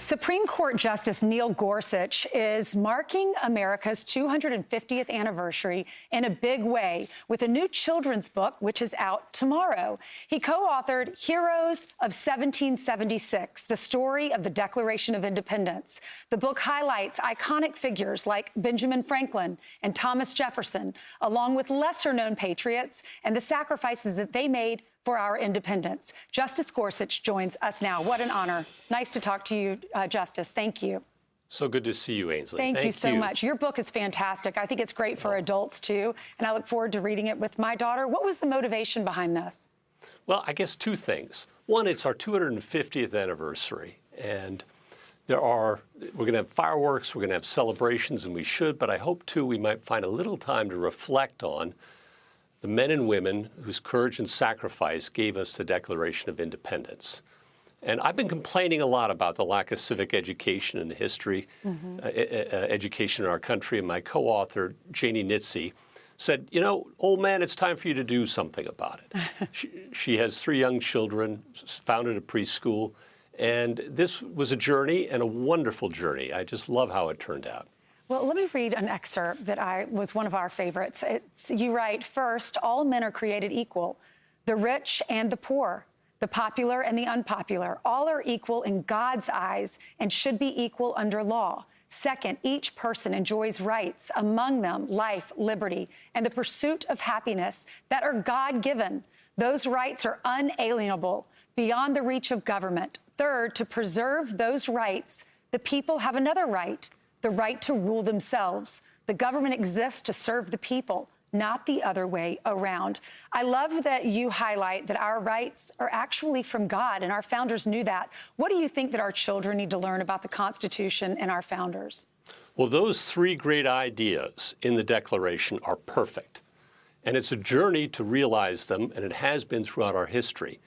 Supreme Court Justice Neil Gorsuch is marking America's 250th anniversary in a big way with a new children's book, which is out tomorrow. He co-authored Heroes of 1776, the story of the Declaration of Independence. The book highlights iconic figures like Benjamin Franklin and Thomas Jefferson, along with lesser-known patriots and the sacrifices that they made for our independence. Justice Gorsuch joins us now. What an honor. Nice to talk to you, Justice. Thank you. So good to see you, Ainsley. Thank you so much. Your book is fantastic. I think it's great for adults, too, and I look forward to reading it with my daughter. What was the motivation behind this? Well, I guess two things. One, it's our 250th anniversary, and we're going to have fireworks, we're going to have celebrations, and we should, but I hope, too, we might find a little time to reflect on the men and women whose courage and sacrifice gave us the Declaration of Independence. And I've been complaining a lot about the lack of civic education and history, education in our country. And my co-author, Janie Nitze, said, you know, old man, it's time for you to do something about it. She has 3 young children, founded a preschool, and this was a journey and a wonderful journey. I just love how it turned out. Well, let me read an excerpt that was one of our favorites. You write, first, all men are created equal, the rich and the poor, the popular and the unpopular. All are equal in God's eyes and should be equal under law. Second, each person enjoys rights, among them life, liberty, and the pursuit of happiness that are God-given. Those rights are unalienable, beyond the reach of government. Third, to preserve those rights, the people have another right, the right to rule themselves. The government exists to serve the people, not the other way around. I love that you highlight that our rights are actually from God, and our founders knew that. What do you think that our children need to learn about the Constitution and our founders? Well, those 3 great ideas in the Declaration are perfect. And it's a journey to realize them, and it has been throughout our history.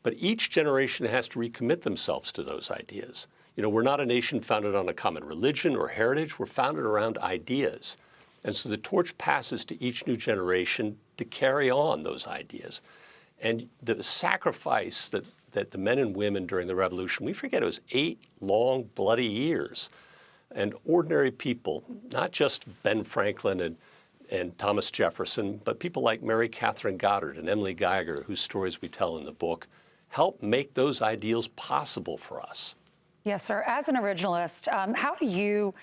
But each generation has to recommit themselves to those ideas. You know, we're not a nation founded on a common religion or heritage. We're founded around ideas. And so the torch passes to each new generation to carry on those ideas. And the sacrifice that the men and women during the Revolution, we forget it was 8 long, bloody years. And ordinary people, not just Ben Franklin and Thomas Jefferson, but people like Mary Catherine Goddard and Emily Geiger, whose stories we tell in the book, help make those ideals possible for us. Yes, sir. As an originalist, how do you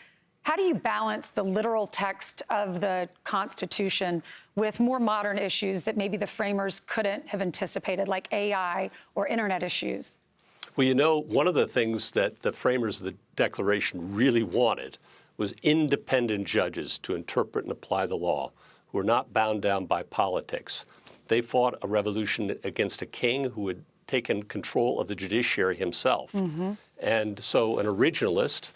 balance the literal text of the Constitution with more modern issues that maybe the framers couldn't have anticipated, like AI or internet issues? Well, you know, one of the things that the framers of the Declaration really wanted was independent judges to interpret and apply the law who were not bound down by politics. They fought a revolution against a king who had taken control of the judiciary himself. And so an originalist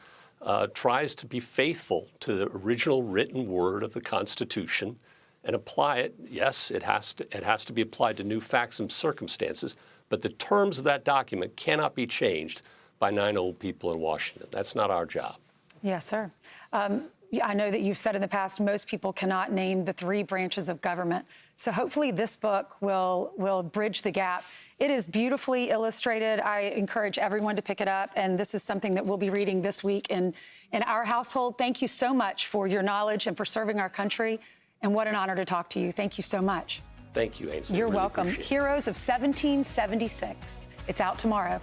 tries to be faithful to the original written word of the Constitution and apply it. Yes, it has to be applied to new facts and circumstances, but the terms of that document cannot be changed by 9 old people in Washington. That's not our job. Yes, sir. I know that you've said in the past most people cannot name the 3 branches of government. So hopefully this book will bridge the gap. It is beautifully illustrated. I encourage everyone to pick it up. And this is something that we'll be reading this week in our household. Thank you so much for your knowledge and for serving our country. And what an honor to talk to you. Thank you so much. Thank you, Ainsley. You're welcome. Heroes of 1776. It's out tomorrow.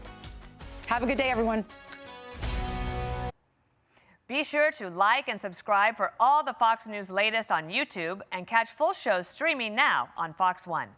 Have a good day, everyone. Be sure to like and subscribe for all the Fox News latest on YouTube and catch full shows streaming now on Fox One.